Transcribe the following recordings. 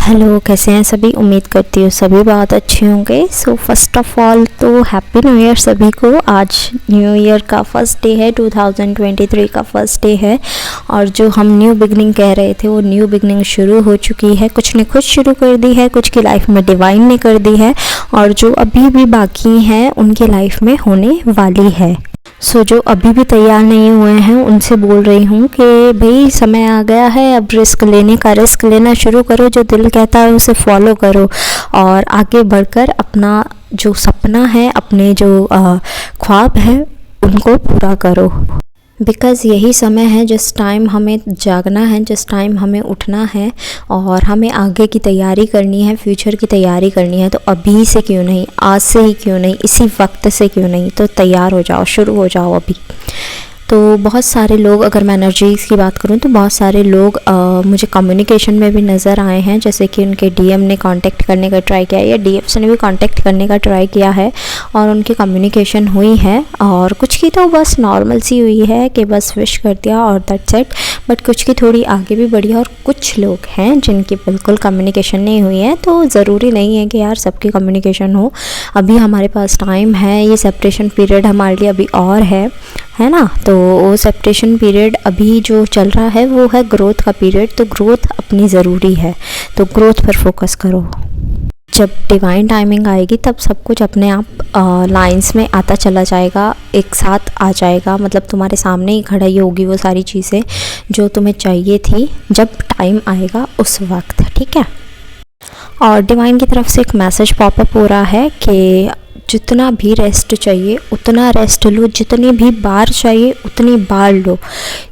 Hello, कैसे हैं सभी। उम्मीद करती हूँ सभी बहुत अच्छे होंगे। सो फर्स्ट ऑफ ऑल तो हैप्पी न्यू ईयर सभी को। आज न्यू ईयर का फर्स्ट डे है, 2023 का फर्स्ट डे है और जो हम न्यू बिगनिंग कह रहे थे वो न्यू बिगनिंग शुरू हो चुकी है। कुछ ने खुद शुरू कर दी है, कुछ की लाइफ में डिवाइन ने कर दी है और जो अभी भी बाकी हैं उनकी लाइफ में होने वाली है। जो अभी भी तैयार नहीं हुए हैं उनसे बोल रही हूँ कि भाई समय आ गया है, अब रिस्क लेने का, रिस्क लेना शुरू करो। जो दिल कहता है उसे फॉलो करो और आगे बढ़कर अपना जो सपना है, अपने जो ख्वाब है उनको पूरा करो। बिकॉज़ यही समय है जिस टाइम हमें जागना है, जिस टाइम हमें उठना है और हमें आगे की तैयारी करनी है, फ्यूचर की तैयारी करनी है। तो अभी से क्यों नहीं, आज से ही क्यों नहीं, इसी वक्त से क्यों नहीं। तो तैयार हो जाओ, शुरू हो जाओ अभी। तो बहुत सारे लोग, अगर मैं एनर्जीज़ की बात करूं तो बहुत सारे लोग मुझे कम्युनिकेशन में भी नज़र आए हैं। जैसे कि उनके डीएम ने कांटेक्ट करने का ट्राई किया या डीएफ्स ने भी कांटेक्ट करने का ट्राई किया है और उनकी कम्युनिकेशन हुई है। और कुछ की तो बस नॉर्मल सी हुई है कि बस विश कर दिया और दैट्स इट। बट कुछ की थोड़ी आगे भी बढ़ी है और कुछ लोग हैं जिनकी बिल्कुल कम्युनिकेशन नहीं हुई है। तो ज़रूरी नहीं है कि यार सबकी कम्युनिकेशन हो। अभी हमारे पास टाइम है, ये सेपरेशन पीरियड हमारे लिए अभी और है ना। तो वो सेपरेशन पीरियड अभी जो चल रहा है वो है ग्रोथ का पीरियड। तो ग्रोथ अपनी ज़रूरी है, तो ग्रोथ पर फोकस करो। जब डिवाइन टाइमिंग आएगी तब सब कुछ अपने आप लाइंस में आता चला जाएगा, एक साथ आ जाएगा। मतलब तुम्हारे सामने ही खड़ा ही होगी वो सारी चीज़ें जो तुम्हें चाहिए थी, जब टाइम आएगा उस वक्त, ठीक है। और डिवाइन की तरफ से एक मैसेज पॉपअप हो रहा है कि जितना भी रेस्ट चाहिए उतना रेस्ट लो, जितनी भी बार चाहिए उतनी बार लो।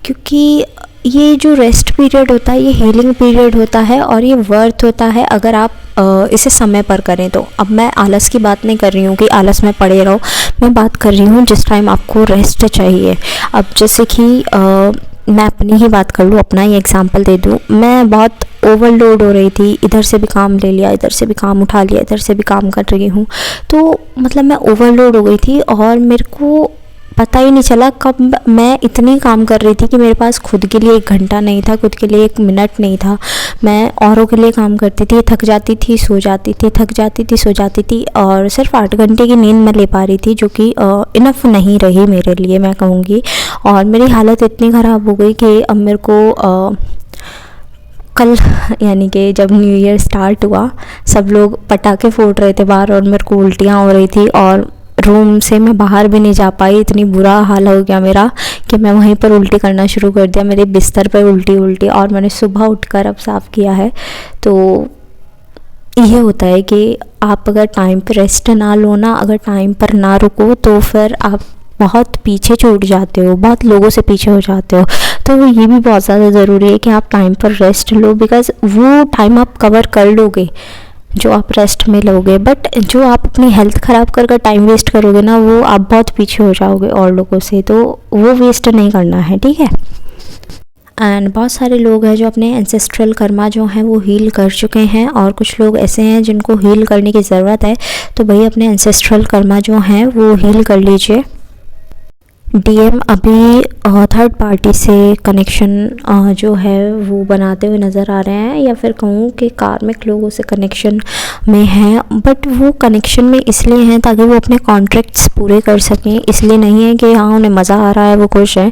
क्योंकि ये जो रेस्ट पीरियड होता है ये हीलिंग पीरियड होता है और ये वर्थ होता है अगर आप इसे समय पर करें तो। अब मैं आलस की बात नहीं कर रही हूँ कि आलस में पड़े रहो, मैं बात कर रही हूँ जिस टाइम आपको रेस्ट चाहिए। अब जैसे कि मैं अपनी ही बात कर लूँ, अपना ही एग्जांपल दे दूँ। मैं बहुत ओवरलोड हो रही थी, इधर से भी काम ले लिया, इधर से भी काम उठा लिया, इधर से भी काम कर रही हूँ। तो मतलब मैं ओवरलोड हो गई थी और मेरे को पता ही नहीं चला कब मैं इतनी काम कर रही थी कि मेरे पास खुद के लिए 1 घंटा नहीं था, खुद के लिए 1 मिनट नहीं था। मैं औरों के लिए काम करती थी, थक जाती थी, सो जाती थी, थक जाती थी, सो जाती थी और सिर्फ 8 घंटे की नींद मैं ले पा रही थी, जो कि इनफ नहीं रही मेरे लिए, मैं कहूँगी। और मेरी हालत इतनी ख़राब हो गई कि अब मेरे को कल यानी कि जब न्यू ईयर स्टार्ट हुआ सब लोग पटाखे फोड़ रहे थे बाहर और मेरे को उल्टियाँ हो रही थी और रूम से मैं बाहर भी नहीं जा पाई। इतनी बुरा हाल हो गया मेरा कि मैं वहीं पर उल्टी करना शुरू कर दिया, मेरे बिस्तर पर उल्टी और मैंने सुबह उठकर अब साफ़ किया है। तो ये होता है कि आप अगर टाइम पर रेस्ट ना लो ना, अगर टाइम पर ना रुको तो फिर आप बहुत पीछे छूट जाते हो, बहुत लोगों से पीछे हो जाते हो। तो ये भी बहुत ज़्यादा ज़रूरी है कि आप टाइम पर रेस्ट लो, बिकॉज़ वो टाइम आप कवर कर लोगे जो आप रेस्ट में लोगे। बट जो आप अपनी हेल्थ ख़राब कर टाइम वेस्ट करोगे ना, वो आप बहुत पीछे हो जाओगे और लोगों से, तो वो वेस्ट नहीं करना है, ठीक है। एंड बहुत सारे लोग हैं जो अपने एंसेस्ट्रल कर्मा जो हैं वो हील कर चुके हैं और कुछ लोग ऐसे हैं जिनको हील करने की ज़रूरत है। तो भाई अपने एंसेस्ट्रल कर्मा जो हैं वो हील कर लीजिए। डीएम अभी थर्ड पार्टी से कनेक्शन जो है वो बनाते हुए नज़र आ रहे हैं, या फिर कहूँ कि कार्मिक लोगों से कनेक्शन में हैं। बट वो कनेक्शन में इसलिए हैं ताकि वो अपने कॉन्ट्रैक्ट्स पूरे कर सकें, इसलिए नहीं है कि हाँ उन्हें मज़ा आ रहा है, वो खुश हैं।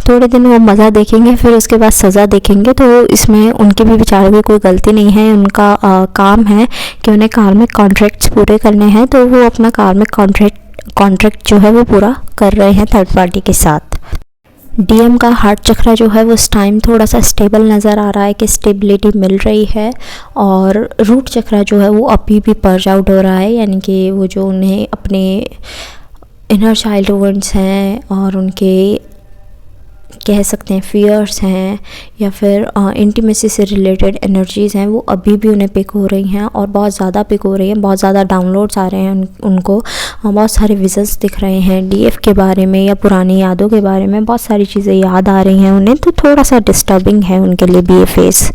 थोड़े दिन वो मज़ा देखेंगे फिर उसके बाद सज़ा देखेंगे। तो इसमें उनके भी बेचारे की कोई गलती नहीं है, उनका काम है कि उन्हें कार्मिक कॉन्ट्रैक्ट्स पूरे करने हैं। तो वो अपना कार्मिक कॉन्ट्रैक्ट जो है वो पूरा कर रहे हैं थर्ड पार्टी के साथ। डीएम का हार्ट चक्रा जो है वो इस टाइम थोड़ा सा स्टेबल नज़र आ रहा है कि स्टेबिलिटी मिल रही है। और रूट चक्रा जो है वो अभी भी पर्ज आउट हो रहा है, यानी कि वो जो उन्हें अपने इनर चाइल्ड वुंड्स हैं और उनके कह सकते हैं फियर्स हैं या फिर इंटीमेसी से रिलेटेड एनर्जीज़ हैं, वो अभी भी उन्हें पिक हो रही हैं और बहुत ज़्यादा पिक हो रही हैं। बहुत ज़्यादा डाउनलोड्स आ रहे हैं उनको, बहुत सारे विजन्स दिख रहे हैं डीएफ के बारे में या पुरानी यादों के बारे में, बहुत सारी चीज़ें याद आ रही हैं उन्हें। तो थोड़ा सा डिस्टर्बिंग है उनके लिए भी ये फेस।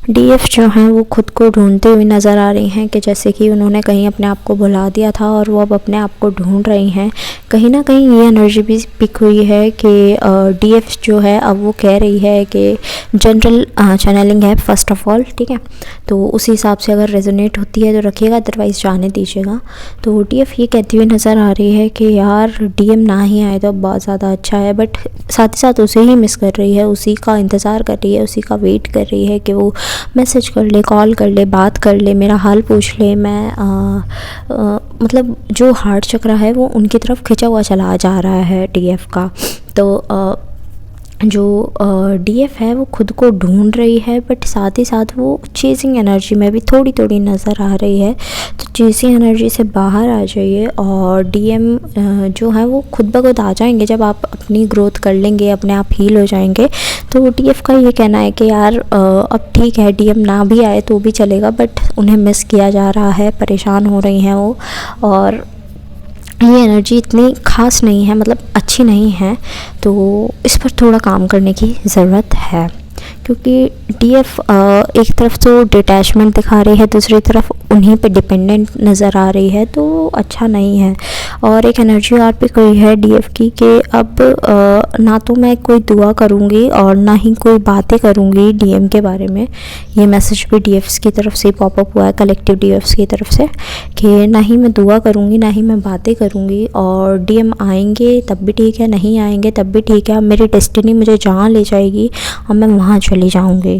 डीएफ जो हैं वो खुद को ढूंढते हुए नज़र आ रही हैं कि जैसे कि उन्होंने कहीं अपने आप को भुला दिया था और वो अब अपने आप को ढूंढ रही हैं। कहीं ना कहीं ये एनर्जी भी पिक हुई है कि डीएफ जो है अब वो कह रही है कि जनरल चैनलिंग है फर्स्ट ऑफ ऑल, ठीक है। तो उसी हिसाब से अगर रेजोनेट होती है तो रखिएगा, अदरवाइज़ जाने दीजिएगा। तो डीएफ ये कहती हुई नज़र आ रही है कि यार डीएम ना ही आए तो बहुत ज़्यादा अच्छा है, बट साथ ही साथ उसे ही मिस कर रही है, उसी का इंतज़ार कर रही है, उसी का वेट कर रही है कि वो मैसेज कर ले, कॉल कर ले, बात कर ले, मेरा हाल पूछ ले। मैं मतलब जो हार्ट चक्र है वो उनकी तरफ खिंचा हुआ चला जा रहा है डीएफ का। तो जो डीएफ है वो खुद को ढूंढ रही है, बट साथ ही साथ वो चेजिंग एनर्जी में भी थोड़ी थोड़ी नज़र आ रही है। तो चेजिंग एनर्जी से बाहर आ जाइए और डीएम जो है वो खुद ब खुद आ जाएंगे जब आप अपनी ग्रोथ कर लेंगे, अपने आप हील हो जाएंगे। तो डीएफ का ये कहना है कि यार अब ठीक है, डीएम ना भी आए तो भी चलेगा, बट उन्हें मिस किया जा रहा है, परेशान हो रही हैं वो, और ये एनर्जी इतनी ख़ास नहीं है, मतलब अच्छी नहीं है। तो इस पर थोड़ा काम करने की ज़रूरत है, क्योंकि डीएफ एक तरफ तो डिटैचमेंट दिखा रही है, दूसरी तरफ उन्हीं पे डिपेंडेंट नज़र आ रही है, तो अच्छा नहीं है। और एक एनर्जी और भी कोई है डीएफ की कि अब ना तो मैं कोई दुआ करूँगी और ना ही कोई बातें करूँगी डीएम के बारे में। ये मैसेज भी डीएफ्स की तरफ से पॉपअप हुआ है, कलेक्टिव डीएफ्स की तरफ से, कि ना ही मैं दुआ करूँगी ना ही मैं बातें करूँगी, और डीएम आएंगे तब भी ठीक है, नहीं आएंगे तब भी ठीक है। अब मेरी डेस्टिनी मुझे जहाँ ले जाएगी अब मैं वहाँ चली जाऊँगी।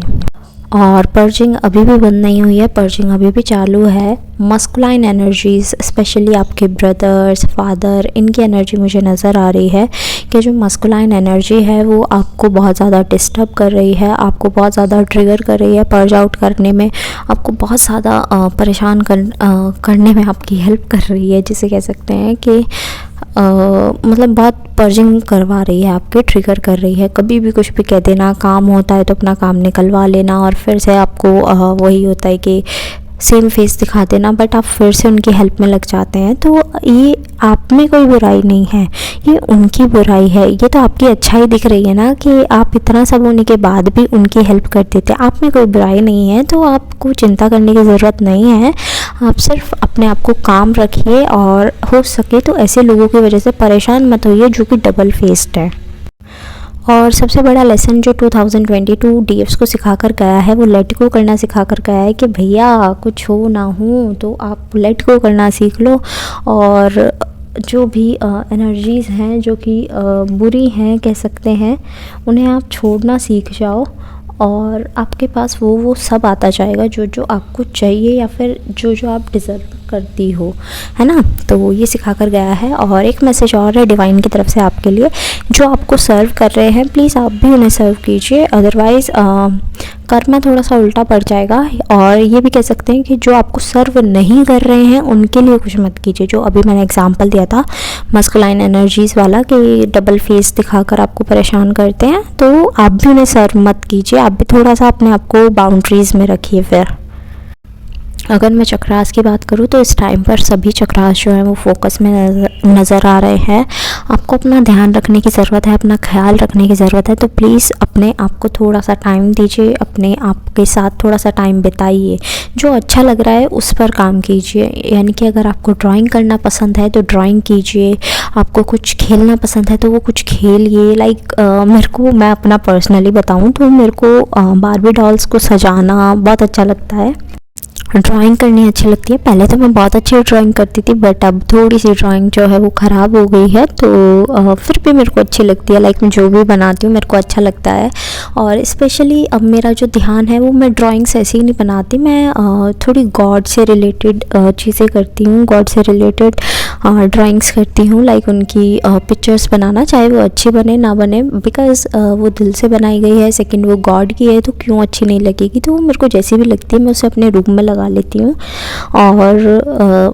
और पर्जिंग अभी भी बंद नहीं हुई है, पर्जिंग अभी भी चालू है। मस्कुलाइन एनर्जीज़, स्पेशली आपके ब्रदर्स, फादर, इनकी एनर्जी मुझे नज़र आ रही है कि जो मस्कुलाइन एनर्जी है वो आपको बहुत ज़्यादा डिस्टर्ब कर रही है, आपको बहुत ज़्यादा ट्रिगर कर रही है पर्ज आउट करने में, आपको बहुत ज़्यादा परेशान करने में आपकी हेल्प कर रही है, जिसे कह सकते हैं कि मतलब बहुत पर्जिंग करवा रही है, आपके ट्रिगर कर रही है। कभी भी कुछ भी कह देना, काम होता है तो अपना काम निकलवा लेना, और फिर से आपको वही होता है कि सेम फेस दिखा देना, बट आप फिर से उनकी हेल्प में लग जाते हैं। तो ये आप में कोई बुराई नहीं है, ये उनकी बुराई है। ये तो आपकी अच्छाई दिख रही है ना कि आप इतना सब होने के बाद भी उनकी हेल्प कर देते हैं। आप में कोई बुराई नहीं है, तो आपको चिंता करने की ज़रूरत नहीं है। आप सिर्फ अपने आप को काम रखिए, और हो सके तो ऐसे लोगों की वजह से परेशान मत होइए जो कि डबल फेस्ड है। और सबसे बड़ा लेसन जो 2022 डीएफ्स को सिखा कर गया है वो लेट गो करना सिखा कर गया है कि भैया कुछ हो ना हो तो आप लेट गो करना सीख लो, और जो भी एनर्जीज़ हैं जो कि बुरी हैं कह सकते हैं, उन्हें आप छोड़ना सीख जाओ, और आपके पास वो सब आता जाएगा जो जो आपको चाहिए या फिर जो जो आप डिज़र्व करती हो, है ना। तो ये सिखा कर गया है। और एक मैसेज और है डिवाइन की तरफ से आपके लिए, जो आपको सर्व कर रहे हैं प्लीज़ आप भी उन्हें सर्व कीजिए, अदरवाइज़ कर्मा थोड़ा सा उल्टा पड़ जाएगा। और ये भी कह सकते हैं कि जो आपको सर्व नहीं कर रहे हैं उनके लिए कुछ मत कीजिए। जो अभी मैंने एग्जांपल दिया था मस्कुलाइन एनर्जीज़ वाला कि डबल फेस दिखाकर आपको परेशान करते हैं, तो आप भी उन्हें सर्व मत कीजिए, आप भी थोड़ा सा अपने आप को बाउंड्रीज़ में रखिए। फिर अगर मैं चक्रास की बात करूँ तो इस टाइम पर सभी चक्रास जो हैं वो फोकस में नज़र आ रहे हैं। आपको अपना ध्यान रखने की ज़रूरत है, अपना ख्याल रखने की ज़रूरत है। तो प्लीज़ अपने आप को थोड़ा सा टाइम दीजिए, अपने आप के साथ थोड़ा सा टाइम बिताइए, जो अच्छा लग रहा है उस पर काम कीजिए। यानी कि अगर आपको ड्राइंग करना पसंद है तो ड्राइंग कीजिए, आपको कुछ खेलना पसंद है तो वो कुछ खेलिए। लाइक मेरे को, मैं अपना पर्सनली बताऊँ तो मेरे को बारबी डॉल्स को सजाना बहुत अच्छा लगता है, ड्राइंग करनी अच्छी लगती है। पहले तो मैं बहुत अच्छी ड्राइंग करती थी, बट अब थोड़ी सी ड्राइंग जो है वो ख़राब हो गई है, तो फिर भी मेरे को अच्छी लगती है। लाइक मैं जो भी बनाती हूँ मेरे को अच्छा लगता है। और स्पेशली अब मेरा जो ध्यान है वो मैं ड्राइंग्स ऐसे ही नहीं बनाती, मैं थोड़ी गॉड से रिलेटेड चीज़ें करती हूँ, गॉड से रिलेटेड ड्राइंग्स करती हूँ। लाइक उनकी पिक्चर्स बनाना, चाहे वो अच्छी बने ना बने, बिकॉज़ वो दिल से बनाई गई है, सेकंड वो गॉड की है, तो क्यों अच्छी नहीं लगेगी। तो वो मेरे को जैसी भी लगती है मैं उसे अपने रूम में लगा लेती हूँ। और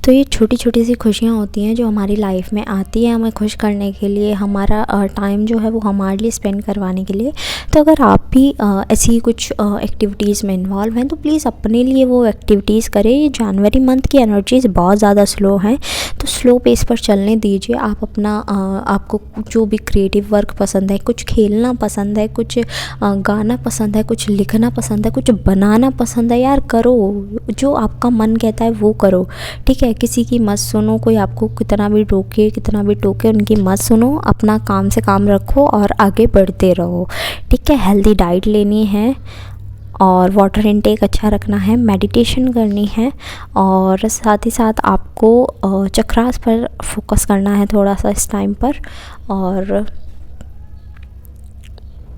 तो ये छोटी छोटी सी खुशियाँ होती हैं जो हमारी लाइफ में आती है हमें खुश करने के लिए, हमारा टाइम जो है वो हमारे लिए स्पेंड करवाने के लिए। तो अगर आप भी ऐसी कुछ एक्टिविटीज़ में इन्वॉल्व हैं तो प्लीज़ अपने लिए वो एक्टिविटीज़ करें। ये जनवरी मंथ की एनर्जीज़ बहुत ज़्यादा स्लो हैं, तो स्लो पेस पर चलने दीजिए। आप अपना आपको जो भी क्रिएटिव वर्क पसंद है, कुछ खेलना पसंद है, कुछ गाना पसंद है, कुछ लिखना पसंद है, कुछ बनाना पसंद है, यार करो। जो आपका मन कहता है वो करो, ठीक है। किसी की मत सुनो, कोई आपको कितना भी टोके उनकी मत सुनो। अपना काम से काम रखो और आगे बढ़ते रहो, ठीक है। हेल्दी डाइट लेनी है और वाटर इनटेक अच्छा रखना है, मेडिटेशन करनी है और साथ ही साथ आपको चक्रास पर फोकस करना है थोड़ा सा इस टाइम पर, और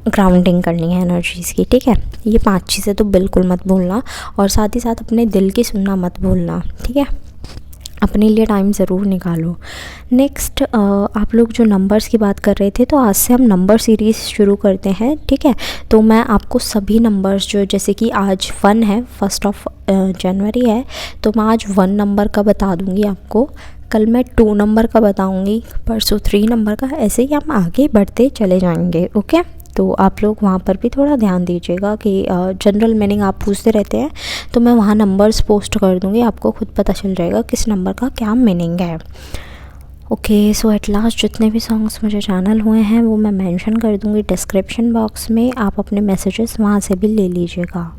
ग्राउंडिंग करनी है एनर्जीज़ की, ठीक है। ये 5 चीज़ें तो बिल्कुल मत भूलना, और साथ ही साथ अपने दिल की सुनना मत भूलना, ठीक है। अपने लिए टाइम ज़रूर निकालो। नेक्स्ट आप लोग जो नंबर्स की बात कर रहे थे, तो आज से हम नंबर सीरीज़ शुरू करते हैं, ठीक है। तो मैं आपको सभी नंबर्स जो, जैसे कि आज 1 है, 1 जनवरी है, तो मैं आज 1 नंबर का बता दूँगी आपको, कल मैं 2 नंबर का बताऊँगी, परसों 3 नंबर का, ऐसे ही हम आगे बढ़ते चले जाएंगे, ओके। तो आप लोग वहाँ पर भी थोड़ा ध्यान दीजिएगा कि जनरल मीनिंग आप पूछते रहते हैं, तो मैं वहाँ नंबर्स पोस्ट कर दूँगी, आपको खुद पता चल जाएगा किस नंबर का क्या मीनिंग है, ओके। सो एट लास्ट जितने भी सॉन्ग्स मुझे चैनल हुए हैं वो मैं मेंशन कर दूँगी डिस्क्रिप्शन बॉक्स में, आप अपने मैसेजेस वहाँ से भी ले लीजिएगा।